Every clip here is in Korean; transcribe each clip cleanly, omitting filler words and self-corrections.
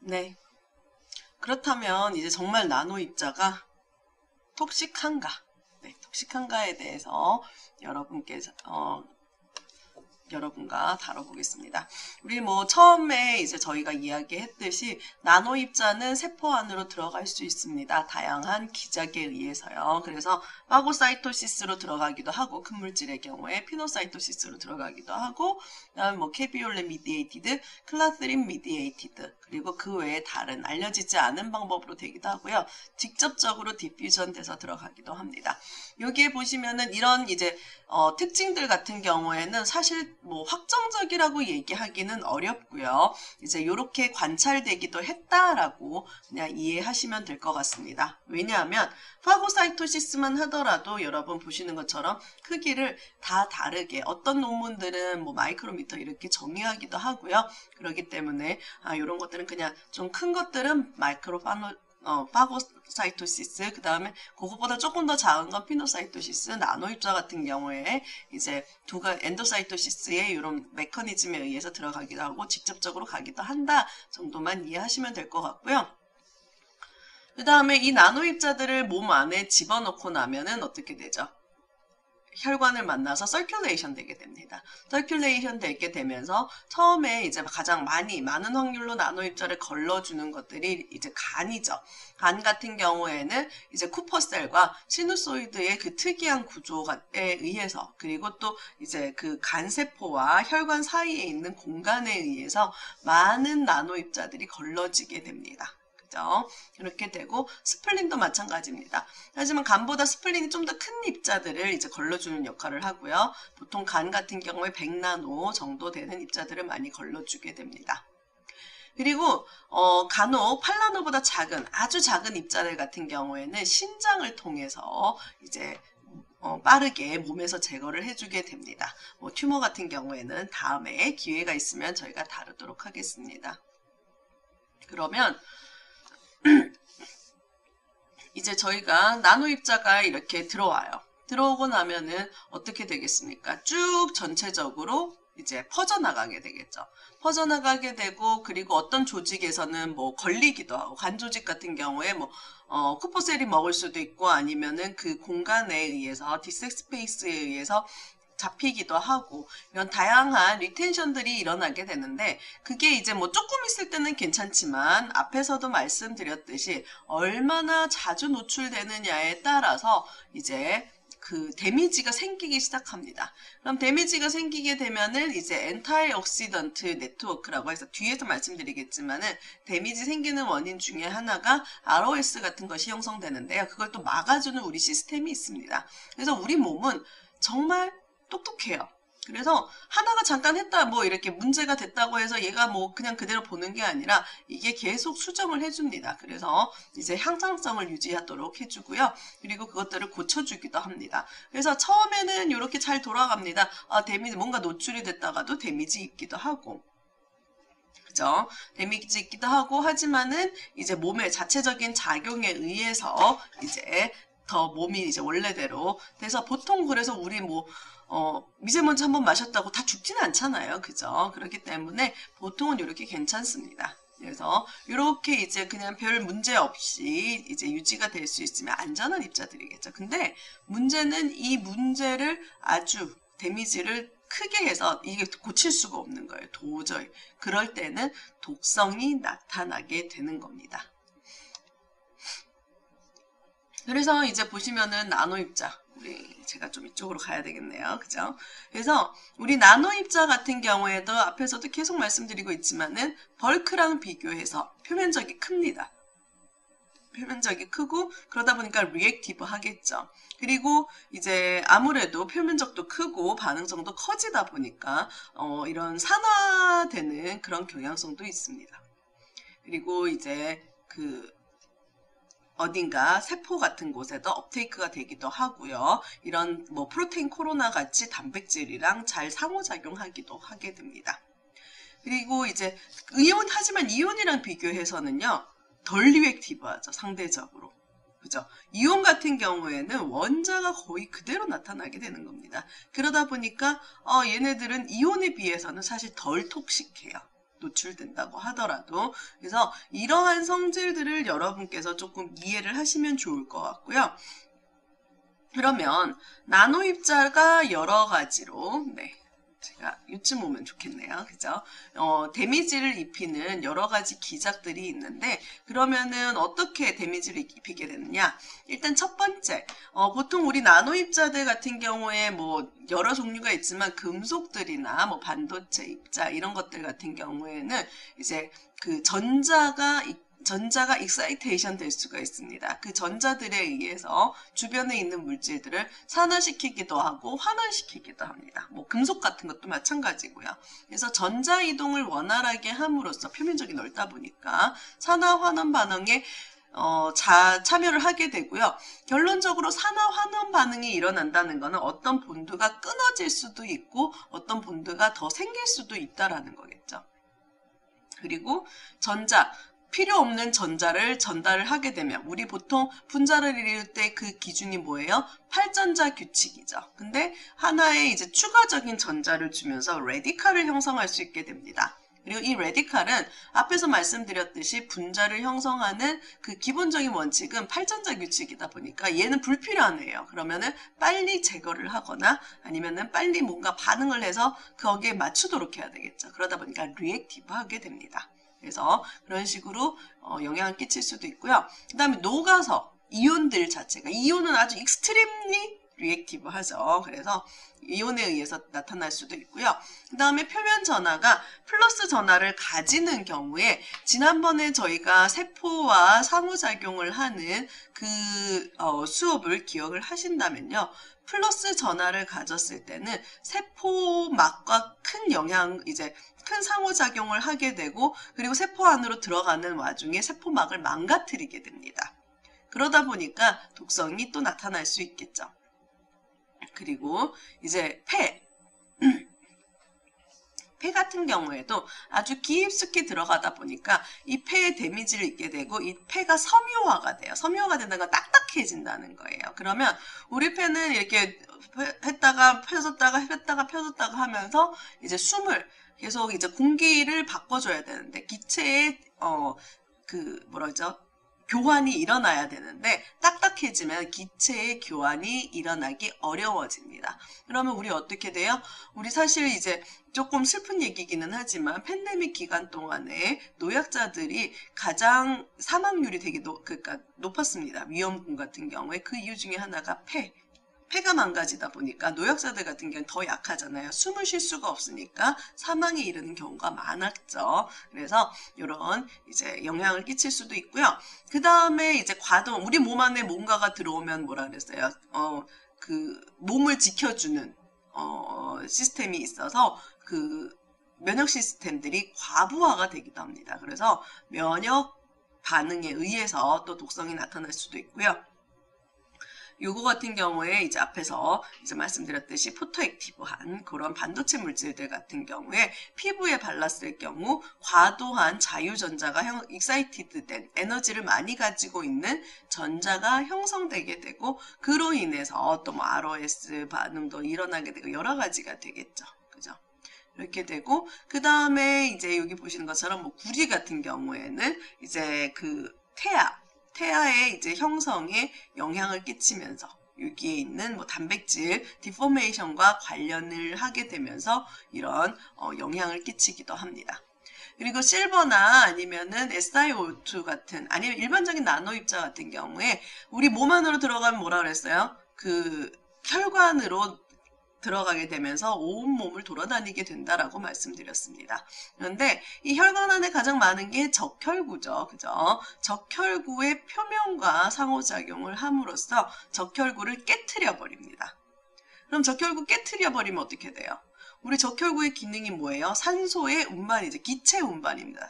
네. 그렇다면 이제 정말 나노 입자가 톡식한가? 네, 톡식한가에 대해서 여러분과 다뤄보겠습니다. 우리 뭐 처음에 이제 저희가 이야기했듯이 나노 입자는 세포 안으로 들어갈 수 있습니다. 다양한 기작에 의해서요. 그래서 파고사이토시스로 들어가기도 하고 큰 물질의 경우에 피노사이토시스로 들어가기도 하고 그다음에 뭐 캐비올레 미디에이티드, 클라스린 미디에이티드 그리고 그 외에 다른 알려지지 않은 방법으로 되기도 하고요. 직접적으로 디퓨전 돼서 들어가기도 합니다. 여기에 보시면은 이런 이제 특징들 같은 경우에는 사실 뭐 확정적이라고 얘기하기는 어렵고요. 이제 이렇게 관찰되기도 했다라고 그냥 이해하시면 될 것 같습니다. 왜냐하면 파고사이토시스만 하더라도 여러분 보시는 것처럼 크기를 다 다르게 어떤 논문들은 뭐 마이크로미터 이렇게 정의하기도 하고요. 그렇기 때문에 이런 것들은 그냥 좀 큰 것들은 파고사이토시스, 그 다음에 그것보다 조금 더 작은 건 피노사이토시스, 나노입자 같은 경우에 이제 엔도사이토시스의 이런 메커니즘에 의해서 들어가기도 하고 직접적으로 가기도 한다 정도만 이해하시면 될 것 같고요. 그 다음에 이 나노입자들을 몸 안에 집어넣고 나면은 어떻게 되죠? 혈관을 만나서 서큘레이션 되게 됩니다. 서큘레이션 되게 되면서 처음에 이제 가장 많은 확률로 나노입자를 걸러주는 것들이 이제 간이죠. 간 같은 경우에는 이제 쿠퍼셀과 시누소이드의 그 특이한 구조에 의해서 그리고 또 이제 그 간세포와 혈관 사이에 있는 공간에 의해서 많은 나노입자들이 걸러지게 됩니다. 그죠? 이렇게 되고 스플린도 마찬가지입니다. 하지만 간보다 스플린이 좀 더 큰 입자들을 이제 걸러주는 역할을 하고요. 보통 간 같은 경우에 100나노 정도 되는 입자들을 많이 걸러주게 됩니다. 그리고 간혹 8나노보다 아주 작은 입자들 같은 경우에는 신장을 통해서 이제 빠르게 몸에서 제거를 해주게 됩니다. 뭐 튜머 같은 경우에는 다음에 기회가 있으면 저희가 다루도록 하겠습니다. 그러면 이제 저희가 나노 입자가 이렇게 들어와요. 들어오고 나면은 어떻게 되겠습니까? 쭉 전체적으로 이제 퍼져나가게 되겠죠. 퍼져나가게 되고 그리고 어떤 조직에서는 뭐 걸리기도 하고 간 조직 같은 경우에 뭐 쿠퍼셀이 먹을 수도 있고 아니면은 그 공간에 의해서 디스스페이스에 의해서 잡히기도 하고 이런 다양한 리텐션들이 일어나게 되는데 그게 이제 뭐 조금 있을 때는 괜찮지만 앞에서도 말씀드렸듯이 얼마나 자주 노출되느냐에 따라서 이제 그 데미지가 생기기 시작합니다. 그럼 데미지가 생기게 되면은 이제 엔타이 옥시던트 네트워크라고 해서 뒤에서 말씀드리겠지만은 데미지 생기는 원인 중에 하나가 ROS 같은 것이 형성되는데요. 그걸 또 막아주는 우리 시스템이 있습니다. 그래서 우리 몸은 정말 똑똑해요. 그래서 하나가 잠깐 했다 뭐 이렇게 문제가 됐다고 해서 얘가 뭐 그냥 그대로 보는 게 아니라 이게 계속 수정을 해줍니다. 그래서 이제 향상성을 유지하도록 해주고요. 그리고 그것들을 고쳐주기도 합니다. 그래서 처음에는 이렇게 잘 돌아갑니다. 데미지 뭔가 노출이 됐다가도 데미지 있기도 하고 그죠? 데미지 있기도 하고 하지만은 이제 몸의 자체적인 작용에 의해서 이제 더 몸이 이제 원래대로 돼서 보통 그래서 우리 뭐 미세먼지 한번 마셨다고 다 죽지는 않잖아요. 그죠? 그렇기 때문에 보통은 이렇게 괜찮습니다. 그래서 이렇게 이제 그냥 별 문제 없이 이제 유지가 될 수 있으면 안전한 입자들이겠죠. 근데 문제는 이 문제를 아주 데미지를 크게 해서 이게 고칠 수가 없는 거예요. 도저히. 그럴 때는 독성이 나타나게 되는 겁니다. 그래서 이제 보시면은 나노입자 제가 좀 이쪽으로 가야 되겠네요. 그죠? 그래서 우리 나노입자 같은 경우에도 앞에서도 계속 말씀드리고 있지만은 벌크랑 비교해서 표면적이 큽니다. 표면적이 크고 그러다 보니까 리액티브 하겠죠. 그리고 이제 아무래도 표면적도 크고 반응성도 커지다 보니까 이런 산화되는 그런 경향성도 있습니다. 그리고 이제 그 어딘가 세포 같은 곳에도 업테이크가 되기도 하고요. 이런 뭐 프로테인 코로나 같이 단백질이랑 잘 상호작용하기도 하게 됩니다. 그리고 이제 하지만 이온이랑 비교해서는요. 덜 리액티브하죠. 상대적으로. 그죠? 이온 같은 경우에는 원자가 거의 그대로 나타나게 되는 겁니다. 그러다 보니까 얘네들은 이온에 비해서는 사실 덜 톡식해요. 노출된다고 하더라도. 그래서 이러한 성질들을 여러분께서 조금 이해를 하시면 좋을 것 같고요. 그러면 나노 입자가 여러 가지로, 제가 요쯤 오면 좋겠네요. 그죠? 데미지를 입히는 여러 가지 기작들이 있는데, 그러면은 어떻게 데미지를 입히게 되느냐? 일단 첫 번째, 보통 우리 나노 입자들 같은 경우에 뭐 여러 종류가 있지만 금속들이나 뭐 반도체 입자 이런 것들 같은 경우에는 이제 그 전자가 익사이테이션 될 수가 있습니다. 그 전자들에 의해서 주변에 있는 물질들을 산화시키기도 하고 환원시키기도 합니다. 뭐 금속 같은 것도 마찬가지고요. 그래서 전자 이동을 원활하게 함으로써 표면적이 넓다 보니까 산화 환원 반응에 참여를 하게 되고요. 결론적으로 산화 환원 반응이 일어난다는 것은 어떤 본드가 끊어질 수도 있고 어떤 본드가 더 생길 수도 있다라는 거겠죠. 그리고 필요 없는 전자를 전달을 하게 되면 우리 보통 분자를 이룰 때 그 기준이 뭐예요? 8전자 규칙이죠. 근데 하나의 이제 추가적인 전자를 주면서 레디칼을 형성할 수 있게 됩니다. 그리고 이 레디칼은 앞에서 말씀드렸듯이 분자를 형성하는 그 기본적인 원칙은 8전자 규칙이다 보니까 얘는 불필요하네요. 그러면은 빨리 제거를 하거나 아니면은 빨리 뭔가 반응을 해서 거기에 맞추도록 해야 되겠죠. 그러다 보니까 리액티브하게 됩니다. 그래서 그런 식으로 영향을 끼칠 수도 있고요. 그 다음에 녹아서 이온들 자체가, 이온은 아주 익스트림리 리액티브 하죠. 그래서 이온에 의해서 나타날 수도 있고요. 그 다음에 표면 전하가 플러스 전하를 가지는 경우에 지난번에 저희가 세포와 상호작용을 하는 그 수업을 기억을 하신다면요. 플러스 전하를 가졌을 때는 세포막과 큰 상호작용을 하게 되고 그리고 세포 안으로 들어가는 와중에 세포막을 망가뜨리게 됩니다. 그러다 보니까 독성이 또 나타날 수 있겠죠. 그리고 이제 폐 같은 경우에도 아주 깊숙이 들어가다 보니까 이 폐에 데미지를 입게 되고 이 폐가 섬유화가 돼요. 섬유화가 된다는 건 딱딱해진다는 거예요. 그러면 우리 폐는 이렇게 했다가 펴졌다가 펴졌다가 하면서 이제 숨을 계속 이제 공기를 바꿔줘야 되는데 기체의 교환이 일어나야 되는데 딱딱해지면 기체의 교환이 일어나기 어려워집니다. 그러면 우리 어떻게 돼요? 우리 사실 이제 조금 슬픈 얘기기는 하지만 팬데믹 기간 동안에 노약자들이 가장 사망률이 되게 높았습니다. 위험군 같은 경우에 그 이유 중에 하나가 폐가 망가지다 보니까 노약자들 같은 경우는 더 약하잖아요. 숨을 쉴 수가 없으니까 사망에 이르는 경우가 많았죠. 그래서 이런 이제 영향을 끼칠 수도 있고요. 그 다음에 이제 과동, 우리 몸 안에 뭔가가 들어오면 뭐라 그랬어요? 그 몸을 지켜주는 시스템이 있어서 그 면역 시스템들이 과부하가 되기도 합니다. 그래서 면역 반응에 의해서 또 독성이 나타날 수도 있고요. 요거 같은 경우에 이제 앞에서 이제 말씀드렸듯이 포토액티브한 그런 반도체 물질들 같은 경우에 피부에 발랐을 경우 과도한 자유전자가 익사이티드 된 에너지를 많이 가지고 있는 전자가 형성되게 되고 그로 인해서 또 뭐 ROS 반응도 일어나게 되고 여러 가지가 되겠죠. 그죠? 이렇게 되고 그 다음에 이제 여기 보시는 것처럼 뭐 구리 같은 경우에는 이제 그 태아의 이제 형성에 영향을 끼치면서 여기에 있는 뭐 단백질 디포메이션과 관련을 하게 되면서 이런 영향을 끼치기도 합니다. 그리고 실버나 아니면은 SiO2 같은 아니면 일반적인 나노 입자 같은 경우에 우리 몸 안으로 들어가면 뭐라 그랬어요? 그 혈관으로 들어가게 되면서 온 몸을 돌아다니게 된다라고 말씀드렸습니다. 그런데 이 혈관 안에 가장 많은 게 적혈구죠. 그죠? 적혈구의 표면과 상호작용을 함으로써 적혈구를 깨트려 버립니다. 그럼 적혈구 깨트려 버리면 어떻게 돼요? 우리 적혈구의 기능이 뭐예요? 산소의 운반이죠. 기체 운반입니다.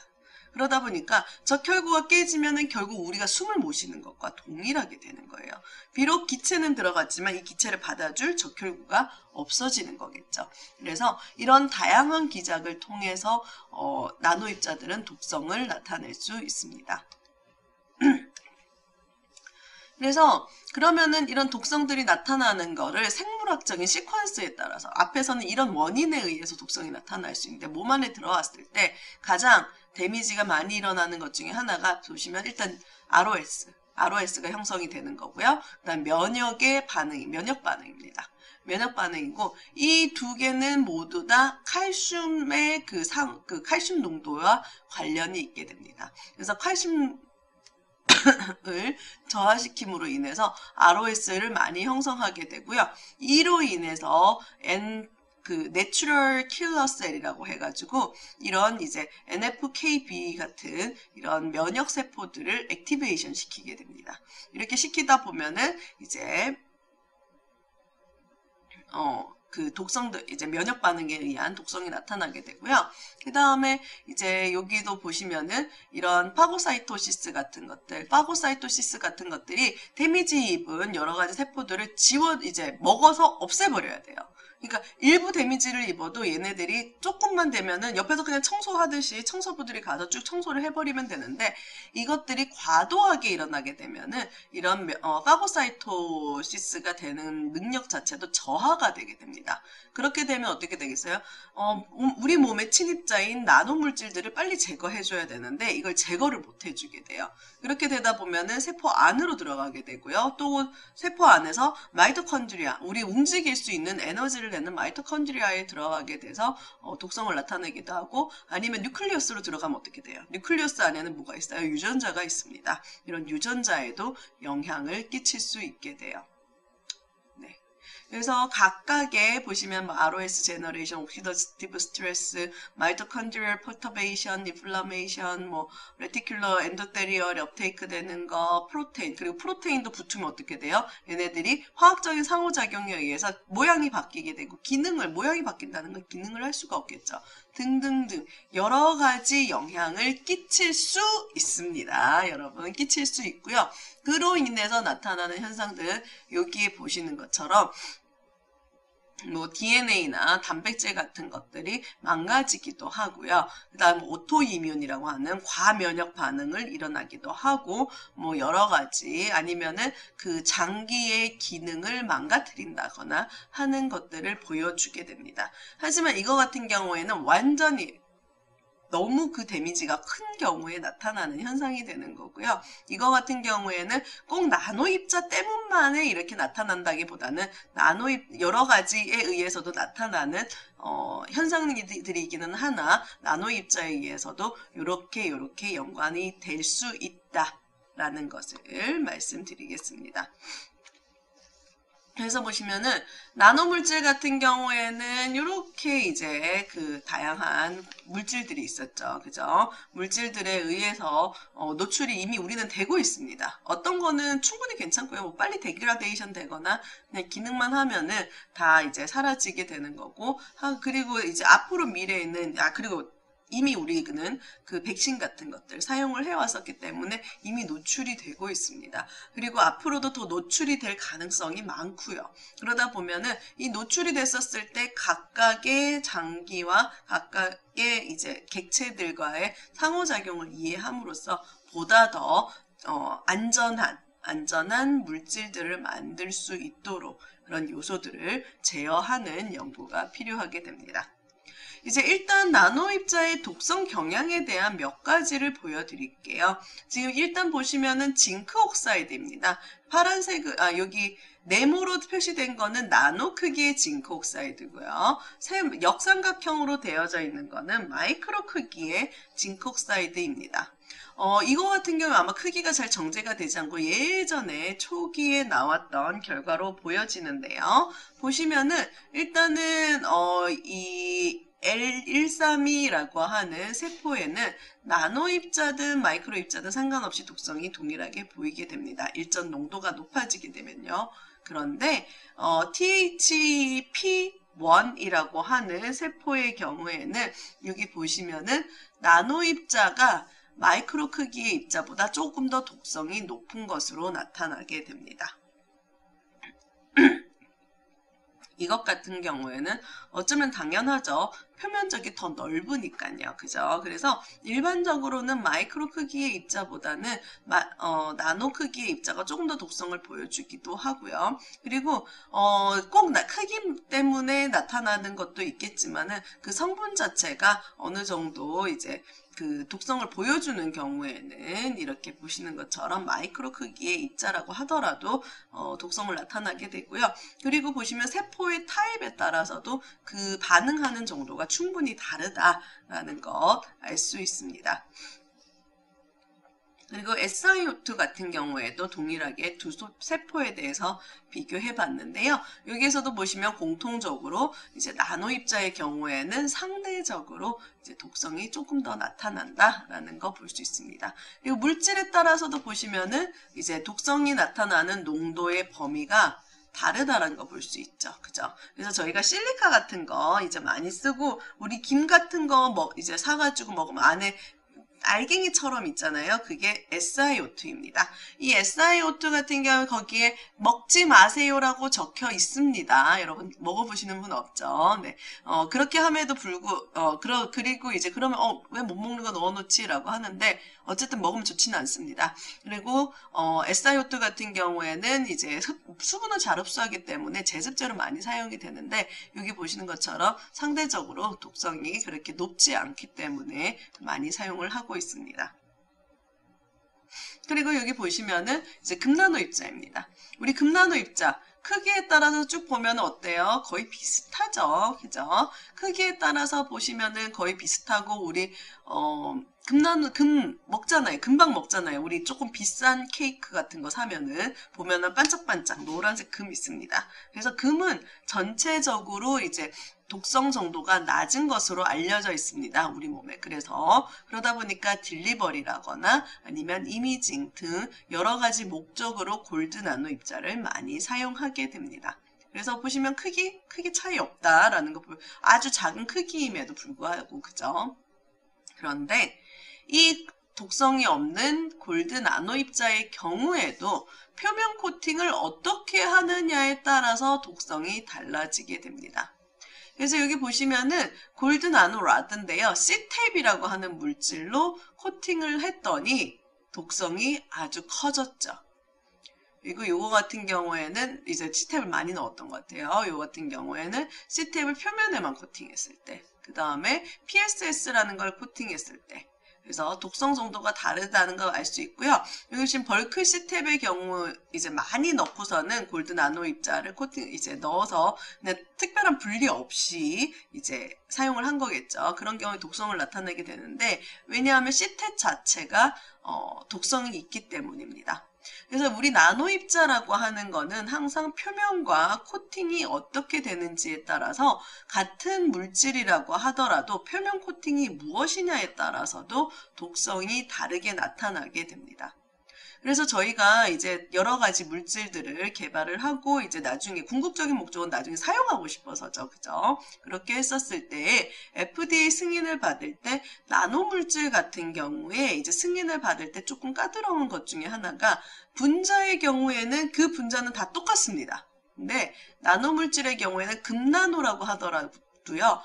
그러다 보니까 적혈구가 깨지면은 결국 우리가 숨을 못 쉬는 것과 동일하게 되는 거예요. 비록 기체는 들어갔지만 이 기체를 받아줄 적혈구가 없어지는 거겠죠. 그래서 이런 다양한 기작을 통해서 나노 입자들은 독성을 나타낼 수 있습니다. 그래서 그러면은 이런 독성들이 나타나는 거를 생물학적인 시퀀스에 따라서 앞에서는 이런 원인에 의해서 독성이 나타날 수 있는데 몸 안에 들어왔을 때 가장 데미지가 많이 일어나는 것 중에 하나가 보시면 일단 ROS가 형성이 되는 거고요. 그다음 면역 반응입니다. 면역 반응이고 이 두 개는 모두 다 칼슘의 그 칼슘 농도와 관련이 있게 됩니다. 그래서 칼슘 을 저하시킴으로 인해서 ROS를 많이 형성하게 되고요. 이로 인해서 내추럴 킬러 셀이라고 해가지고 이런 이제 NFKB 같은 이런 면역 세포들을 액티베이션 시키게 됩니다. 이렇게 시키다 보면은 이제 그 독성들, 이제 면역 반응에 의한 독성이 나타나게 되고요. 그 다음에 이제 여기도 보시면은 이런 파고사이토시스 같은 것들이 데미지 입은 여러 가지 세포들을 이제 먹어서 없애버려야 돼요. 그러니까 일부 데미지를 입어도 얘네들이 조금만 되면은 옆에서 그냥 청소하듯이 청소부들이 가서 쭉 청소를 해버리면 되는데 이것들이 과도하게 일어나게 되면은 이런 파고사이토시스가 되는 능력 자체도 저하가 되게 됩니다. 그렇게 되면 어떻게 되겠어요? 우리 몸의 침입자인 나노물질들을 빨리 제거해줘야 되는데 이걸 제거를 못 해주게 돼요. 그렇게 되다 보면은 세포 안으로 들어가게 되고요. 또 세포 안에서 마이토콘드리아, 우리 움직일 수 있는 에너지를 내는 마이토콘드리아에 들어가게 돼서 독성을 나타내기도 하고 아니면 뉴클리어스로 들어가면 어떻게 돼요? 뉴클리어스 안에는 뭐가 있어요? 유전자가 있습니다. 이런 유전자에도 영향을 끼칠 수 있게 돼요. 네. 그래서 각각의 보시면 뭐 ROS 제너레이션, 옥시더티브 스트레스, 마이토콘드리얼 퍼터베이션, 인플라메이션, 뭐 레티큘러 엔도테리얼 업테이크 되는 거, 프로테인, 그리고 프로테인도 붙으면 어떻게 돼요? 얘네들이 화학적인 상호작용에 의해서 모양이 바뀌게 되고 모양이 바뀐다는 건 기능을 할 수가 없겠죠. 등등등 여러 가지 영향을 끼칠 수 있습니다. 여러분 끼칠 수 있고요. 그로 인해서 나타나는 현상들 여기에 보시는 것처럼 뭐 DNA나 단백질 같은 것들이 망가지기도 하고요. 그 다음 오토이뮨이라고 하는 과면역 반응을 일어나기도 하고 뭐 여러 가지 아니면은 그 장기의 기능을 망가뜨린다거나 하는 것들을 보여주게 됩니다. 하지만 이거 같은 경우에는 완전히 너무 그 데미지가 큰 경우에 나타나는 현상이 되는 거고요. 이거 같은 경우에는 꼭 나노 입자 때문만에 이렇게 나타난다기보다는 여러 가지에 의해서도 나타나는 현상들이기는 하나 나노 입자에 의해서도 이렇게 연관이 될 수 있다라는 것을 말씀드리겠습니다. 그래서 보시면은 나노물질 같은 경우에는 이렇게 이제 그 다양한 물질들이 있었죠. 그죠? 물질들에 의해서 노출이 이미 우리는 되고 있습니다. 어떤 거는 충분히 괜찮고요. 뭐 빨리 데그라데이션 되거나 그냥 기능만 하면은 다 이제 사라지게 되는 거고 그리고 이제 앞으로 미래에는 그리고 이미 우리는 그 백신 같은 것들 사용을 해왔었기 때문에 이미 노출이 되고 있습니다. 그리고 앞으로도 더 노출이 될 가능성이 많고요. 그러다 보면은 이 노출이 됐었을 때 각각의 장기와 각각의 이제 객체들과의 상호작용을 이해함으로써 보다 더 안전한 물질들을 만들 수 있도록 그런 요소들을 제어하는 연구가 필요하게 됩니다. 이제 일단 나노 입자의 독성 경향에 대한 몇 가지를 보여드릴게요. 지금 일단 보시면은 징크 옥사이드입니다. 여기 네모로 표시된 거는 나노 크기의 징크 옥사이드고요. 역삼각형으로 되어져 있는 거는 마이크로 크기의 징크 옥사이드입니다. 이거 같은 경우 아마 크기가 잘 정제가 되지 않고 예전에 초기에 나왔던 결과로 보여지는데요. 보시면은 일단은 이 L132라고 하는 세포에는 나노 입자든 마이크로 입자든 상관없이 독성이 동일하게 보이게 됩니다. 일정 농도가 높아지게 되면요. 그런데 THP1이라고 하는 세포의 경우에는 여기 보시면은 나노 입자가 마이크로 크기의 입자보다 조금 더 독성이 높은 것으로 나타나게 됩니다. 이것 같은 경우에는 어쩌면 당연하죠. 표면적이 더 넓으니까요. 그죠? 그래서 일반적으로는 마이크로 크기의 입자보다는 나노 크기의 입자가 조금 더 독성을 보여주기도 하고요. 그리고 꼭 크기 때문에 나타나는 것도 있겠지만은 그 성분 자체가 어느 정도 이제 그 독성을 보여주는 경우에는 이렇게 보시는 것처럼 마이크로 크기의 입자라고 하더라도 독성을 나타나게 되고요. 그리고 보시면 세포의 타입에 따라서도 그 반응하는 정도가 충분히 다르다라는 것 알 수 있습니다. 그리고 SiO2 같은 경우에도 동일하게 두 세포에 대해서 비교해 봤는데요. 여기에서도 보시면 공통적으로 이제 나노 입자의 경우에는 상대적으로 이제 독성이 조금 더 나타난다라는 거 볼 수 있습니다. 그리고 물질에 따라서도 보시면은 이제 독성이 나타나는 농도의 범위가 다르다라는 거 볼 수 있죠. 그죠? 그래서 저희가 실리카 같은 거 이제 많이 쓰고 우리 김 같은 거 이제 사가지고 먹으면 안에 알갱이처럼 있잖아요. 그게 SiO2입니다. 이 SiO2 같은 경우 거기에 먹지 마세요라고 적혀 있습니다. 여러분 먹어보시는 분 없죠? 네. 그렇게 함에도 그리고 이제 그러면 왜 못 먹는 거 넣어놓지라고 하는데 어쨌든 먹으면 좋지는 않습니다. 그리고 SiO2 같은 경우에는 이제 수분을 잘 흡수하기 때문에 제습제로 많이 사용이 되는데 여기 보시는 것처럼 상대적으로 독성이 그렇게 높지 않기 때문에 많이 사용을 하고 있습니다. 그리고 여기 보시면은 이제 금나노 입자입니다. 우리 금나노 입자 크기에 따라서 쭉 보면 어때요? 거의 비슷하죠. 그죠? 크기에 따라서 보시면은 거의 비슷하고 우리 금 먹잖아요. 금방 먹잖아요. 우리 조금 비싼 케이크 같은 거 사면은 보면은 반짝반짝 노란색 금 있습니다. 그래서 금은 전체적으로 이제 독성 정도가 낮은 것으로 알려져 있습니다. 우리 몸에. 그래서 그러다 보니까 딜리버리라거나 아니면 이미징 등 여러 가지 목적으로 골드 나노 입자를 많이 사용하게 됩니다. 그래서 보시면 크기 차이 없다라는 거 보면 아주 작은 크기임에도 불구하고 그죠? 그런데 이 독성이 없는 골드 나노 입자의 경우에도 표면 코팅을 어떻게 하느냐에 따라서 독성이 달라지게 됩니다. 그래서 여기 보시면은 골드 나노 라드인데요. C탭이라고 하는 물질로 코팅을 했더니 독성이 아주 커졌죠. 그리고 요거 같은 경우에는 이제 C탭을 많이 넣었던 것 같아요. 요거 같은 경우에는 C탭을 표면에만 코팅했을 때, 그 다음에 PSS라는 걸 코팅했을 때, 그래서 독성 정도가 다르다는 걸 알 수 있고요. 여기 지금 벌크 C탭의 경우 이제 많이 넣고서는 골드 나노 입자를 이제 넣어서 그냥 특별한 분리 없이 이제 사용을 한 거겠죠. 그런 경우에 독성을 나타내게 되는데 왜냐하면 C탭 자체가 독성이 있기 때문입니다. 그래서 우리 나노 입자라고 하는 거는 항상 표면과 코팅이 어떻게 되는지에 따라서 같은 물질이라고 하더라도 표면 코팅이 무엇이냐에 따라서도 독성이 다르게 나타나게 됩니다. 그래서 저희가 이제 여러 가지 물질들을 개발을 하고 이제 나중에 궁극적인 목적은 나중에 사용하고 싶어서죠. 그죠? 그렇게 했었을 때 FDA 승인을 받을 때 나노 물질 같은 경우에 이제 승인을 받을 때 조금 까다로운 것 중에 하나가 분자의 경우에는 그 분자는 다 똑같습니다. 근데 나노 물질의 경우에는 금나노라고 하더라도요.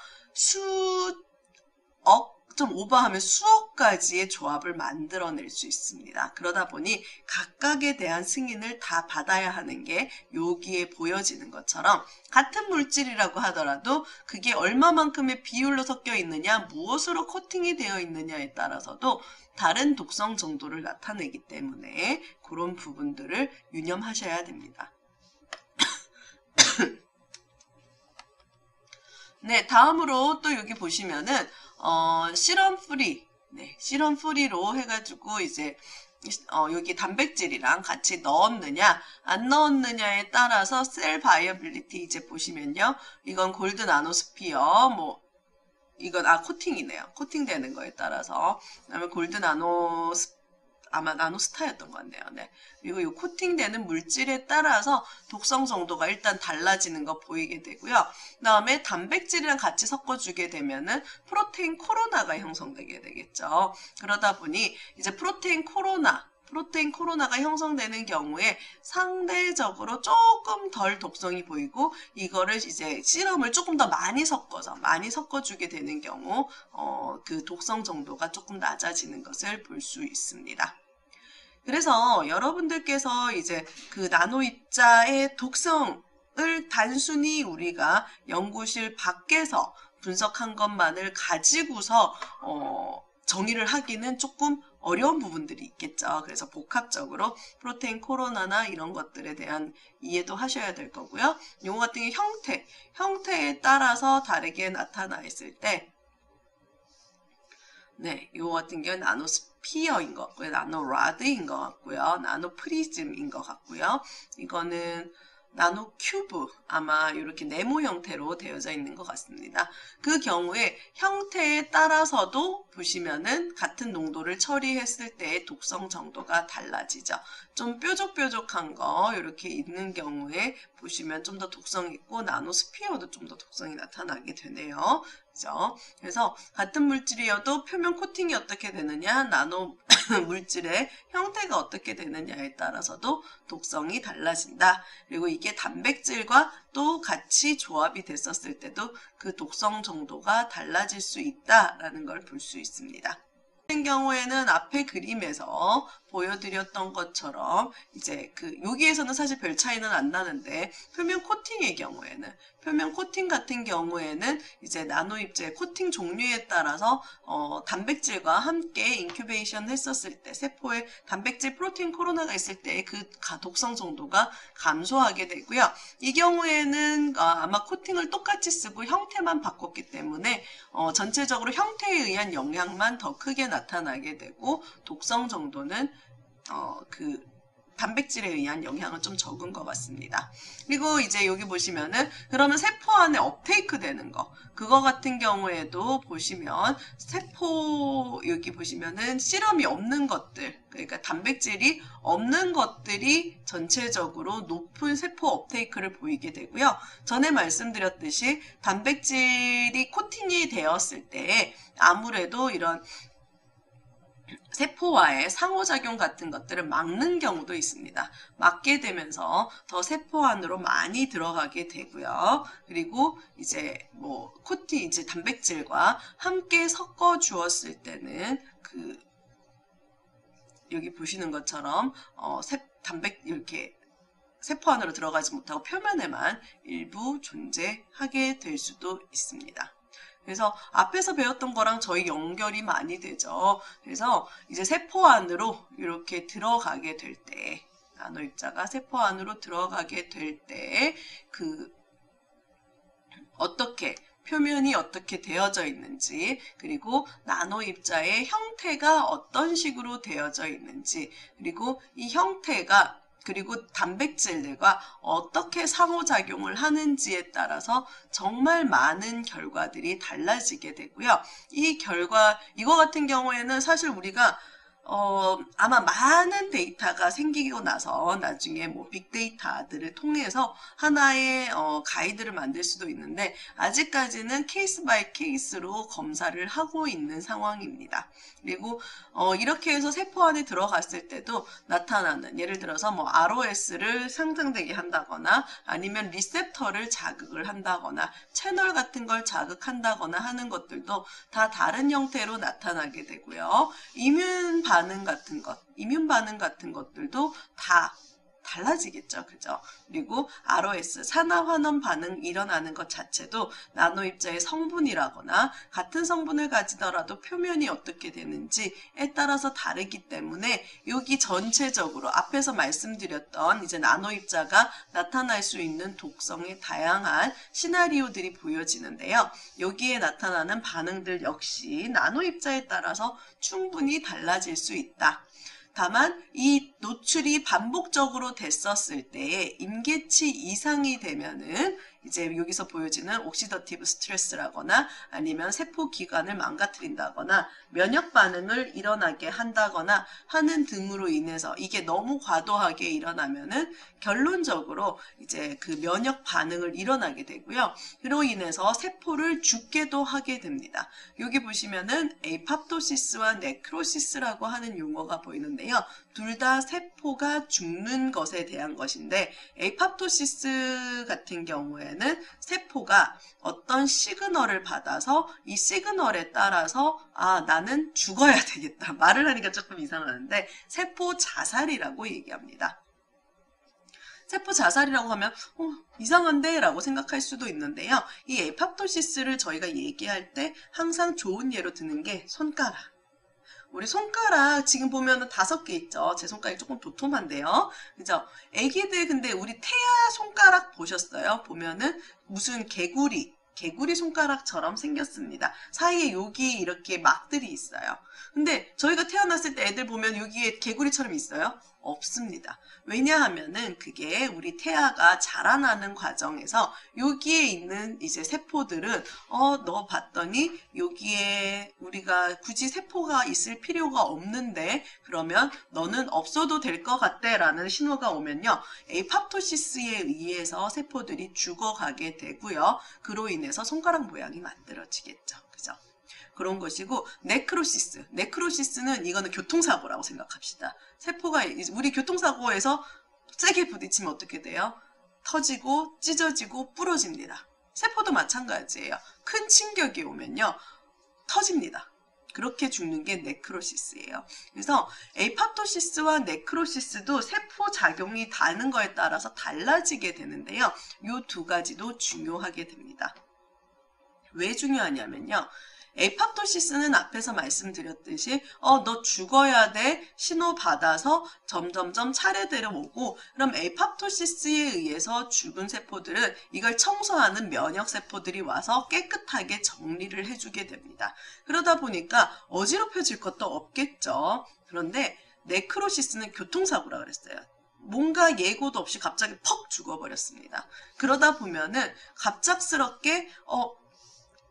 좀 오버하면 수억 가지의 조합을 만들어낼 수 있습니다. 그러다 보니 각각에 대한 승인을 다 받아야 하는 게 여기에 보여지는 것처럼 같은 물질이라고 하더라도 그게 얼마만큼의 비율로 섞여 있느냐, 무엇으로 코팅이 되어 있느냐에 따라서도 다른 독성 정도를 나타내기 때문에 그런 부분들을 유념하셔야 됩니다. 네, 다음으로 또 여기 보시면은 실험 프리, 네, 실험 프리로 해가지고 이제 여기 단백질이랑 같이 넣었느냐 안 넣었느냐에 따라서 셀 바이어빌리티 이제 보시면요, 이건 골드 나노스피어, 이건 코팅이네요. 코팅되는 거에 따라서. 그다음에 골드 아마 나노스타였던 것 같네요. 네. 그리고 이 코팅되는 물질에 따라서 독성 정도가 일단 달라지는 거 보이게 되고요. 그 다음에 단백질이랑 같이 섞어주게 되면은 프로테인 코로나가 형성되게 되겠죠. 그러다 보니 이제 프로테인 프로테인 코로나가 형성되는 경우에 상대적으로 조금 덜 독성이 보이고 이거를 이제 시럼을 조금 더 많이 섞어주게 되는 경우 그 독성 정도가 조금 낮아지는 것을 볼 수 있습니다. 그래서 여러분들께서 이제 그 나노입자의 독성을 단순히 우리가 연구실 밖에서 분석한 것만을 가지고서 정의를 하기는 조금 어려운 부분들이 있겠죠. 그래서 복합적으로 프로테인 코로나나 이런 것들에 대한 이해도 하셔야 될 거고요. 이거 같은 게 형태에 따라서 다르게 나타나 있을 때 네, 이거 같은 경우는 나노스피어인 것 같고요. 나노라드인 것 같고요. 나노프리즘인 것 같고요. 이거는 나노큐브, 아마 이렇게 네모 형태로 되어져 있는 것 같습니다. 그 경우에 형태에 따라서도 보시면은 같은 농도를 처리했을 때의 독성 정도가 달라지죠. 좀 뾰족뾰족한 거 이렇게 있는 경우에 보시면 좀 더 독성이 있고 나노스피어도 좀 더 독성이 나타나게 되네요. 그죠? 그래서 같은 물질이어도 표면 코팅이 어떻게 되느냐, 나노 물질의 형태가 어떻게 되느냐에 따라서도 독성이 달라진다. 그리고 이게 단백질과 또 같이 조합이 됐었을 때도 그 독성 정도가 달라질 수 있다라는 걸 볼 수 있습니다. 같은 경우에는 앞에 그림에서 보여드렸던 것처럼 이제 여기에서는 사실 별 차이는 안 나는데 표면 코팅의 경우에는 표면 코팅 같은 경우에는 이제 나노입자의 코팅 종류에 따라서 단백질과 함께 인큐베이션 했었을 때 세포에 단백질 프로테인 코로나가 있을 때 그 독성 정도가 감소하게 되고요. 이 경우에는 아마 코팅을 똑같이 쓰고 형태만 바꿨기 때문에 전체적으로 형태에 의한 영향만 더 크게 나타나게 되고 독성 정도는 단백질에 의한 영향은 좀 적은 것 같습니다. 그리고 이제 여기 보시면은 그러면 세포 안에 업테이크 되는 거 그거 같은 경우에도 보시면 세포 여기 보시면은 실험이 없는 것들 그러니까 단백질이 없는 것들이 전체적으로 높은 세포 업테이크를 보이게 되고요. 전에 말씀드렸듯이 단백질이 코팅이 되었을 때 아무래도 이런 세포와의 상호작용 같은 것들을 막는 경우도 있습니다. 막게 되면서 더 세포 안으로 많이 들어가게 되고요. 그리고 이제 코팅 이제 단백질과 함께 섞어 주었을 때는 여기 보시는 것처럼 이렇게 세포 안으로 들어가지 못하고 표면에만 일부 존재하게 될 수도 있습니다. 그래서 앞에서 배웠던 거랑 저희 연결이 많이 되죠. 그래서 이제 세포 안으로 이렇게 들어가게 될 때, 나노입자가 세포 안으로 들어가게 될 때, 표면이 어떻게 되어져 있는지, 그리고 나노입자의 형태가 어떤 식으로 되어져 있는지, 그리고 이 형태가 그리고 단백질들과 어떻게 상호작용을 하는지에 따라서 정말 많은 결과들이 달라지게 되고요. 이거 같은 경우에는 사실 우리가 아마 많은 데이터가 생기고 나서 나중에 빅데이터들을 통해서 하나의 가이드를 만들 수도 있는데 아직까지는 케이스 바이 케이스로 검사를 하고 있는 상황입니다. 그리고 이렇게 해서 세포 안에 들어갔을 때도 나타나는 예를 들어서 ROS를 상승되게 한다거나 아니면 리셉터를 자극을 한다거나 채널 같은 걸 자극한다거나 하는 것들도 다 다른 형태로 나타나게 되고요. 이뮨 반응 같은 것들도 다 달라지겠죠. 그죠? 그리고 ROS, 산화환원 반응 일어나는 것 자체도 나노입자의 성분이라거나 같은 성분을 가지더라도 표면이 어떻게 되는지에 따라서 다르기 때문에 여기 전체적으로 앞에서 말씀드렸던 이제 나노입자가 나타날 수 있는 독성의 다양한 시나리오들이 보여지는데요. 여기에 나타나는 반응들 역시 나노입자에 따라서 충분히 달라질 수 있다. 다만 이 노출이 반복적으로 됐었을 때 임계치 이상이 되면은 이제 여기서 보여지는 옥시더티브 스트레스라거나 아니면 세포 기관을 망가뜨린다거나 면역 반응을 일어나게 한다거나 하는 등으로 인해서 이게 너무 과도하게 일어나면은 결론적으로 이제 그 면역 반응을 일어나게 되고요. 그로 인해서 세포를 죽게도 하게 됩니다. 여기 보시면은 에이팝토시스와 네크로시스라고 하는 용어가 보이는데요. 둘 다 세포가 죽는 것에 대한 것인데 에이팝토시스 같은 경우에는 세포가 어떤 시그널을 받아서 이 시그널에 따라서 나는 죽어야 되겠다. 말을 하니까 조금 이상하는데 세포 자살이라고 얘기합니다. 세포 자살이라고 하면 이상한데? 라고 생각할 수도 있는데요. 이 에이팝토시스를 저희가 얘기할 때 항상 좋은 예로 드는 게 손가락. 우리 손가락 지금 보면은 5개 있죠. 제 손가락이 조금 도톰한데요. 그죠? 애기들 근데 우리 태아 손가락 보셨어요? 보면은 무슨 개구리 손가락처럼 생겼습니다. 사이에 여기 이렇게 막들이 있어요. 근데 저희가 태어났을 때 애들 보면 여기에 개구리처럼 있어요? 없습니다. 왜냐하면은 그게 우리 태아가 자라나는 과정에서 여기에 있는 이제 세포들은 너 봤더니 여기에 우리가 굳이 세포가 있을 필요가 없는데 그러면 너는 없어도 될 것 같대 라는 신호가 오면요. 에이팝토시스에 의해서 세포들이 죽어가게 되고요. 그로 인해서 손가락 모양이 만들어지겠죠. 그죠? 그런 것이고 네크로시스는 이거는 교통사고라고 생각합시다. 세포가 우리 교통사고에서 세게 부딪히면 어떻게 돼요? 터지고 찢어지고 부러집니다. 세포도 마찬가지예요. 큰 충격이 오면요. 터집니다. 그렇게 죽는 게 네크로시스예요. 그래서 에이팝토시스와 네크로시스도 세포 작용이 다른 거에 따라서 달라지게 되는데요. 이 두 가지도 중요하게 됩니다. 왜 중요하냐면요. 에이팝토시스는 앞에서 말씀드렸듯이 너 죽어야 돼 신호 받아서 점점점 차례대로 오고 그럼 에이팝토시스에 의해서 죽은 세포들은 이걸 청소하는 면역 세포들이 와서 깨끗하게 정리를 해주게 됩니다. 그러다 보니까 어지럽혀질 것도 없겠죠. 그런데 네크로시스는 교통사고라 그랬어요. 뭔가 예고도 없이 갑자기 퍽 죽어버렸습니다. 그러다 보면은 갑작스럽게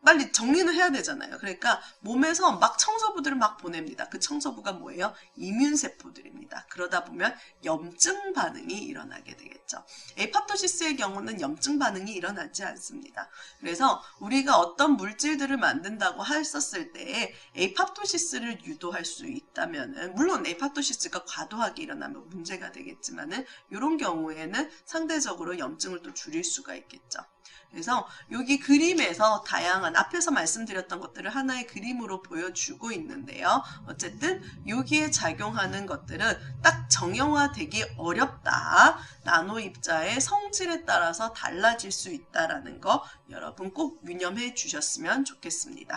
빨리 정리는 해야 되잖아요. 그러니까 몸에서 막 청소부들을 막 보냅니다. 그 청소부가 뭐예요? 이뮨세포들입니다. 그러다 보면 염증 반응이 일어나게 되겠죠. 에이팝토시스의 경우는 염증 반응이 일어나지 않습니다. 그래서 우리가 어떤 물질들을 만든다고 했었을 때 에이팝토시스를 유도할 수 있다면은 물론 에이팝토시스가 과도하게 일어나면 문제가 되겠지만은 이런 경우에는 상대적으로 염증을 또 줄일 수가 있겠죠. 그래서 여기 그림에서 다양한 앞에서 말씀드렸던 것들을 하나의 그림으로 보여주고 있는데요. 어쨌든 여기에 작용하는 것들은 딱 정형화되기 어렵다. 나노 입자의 성질에 따라서 달라질 수 있다는 거 여러분 꼭 유념해 주셨으면 좋겠습니다.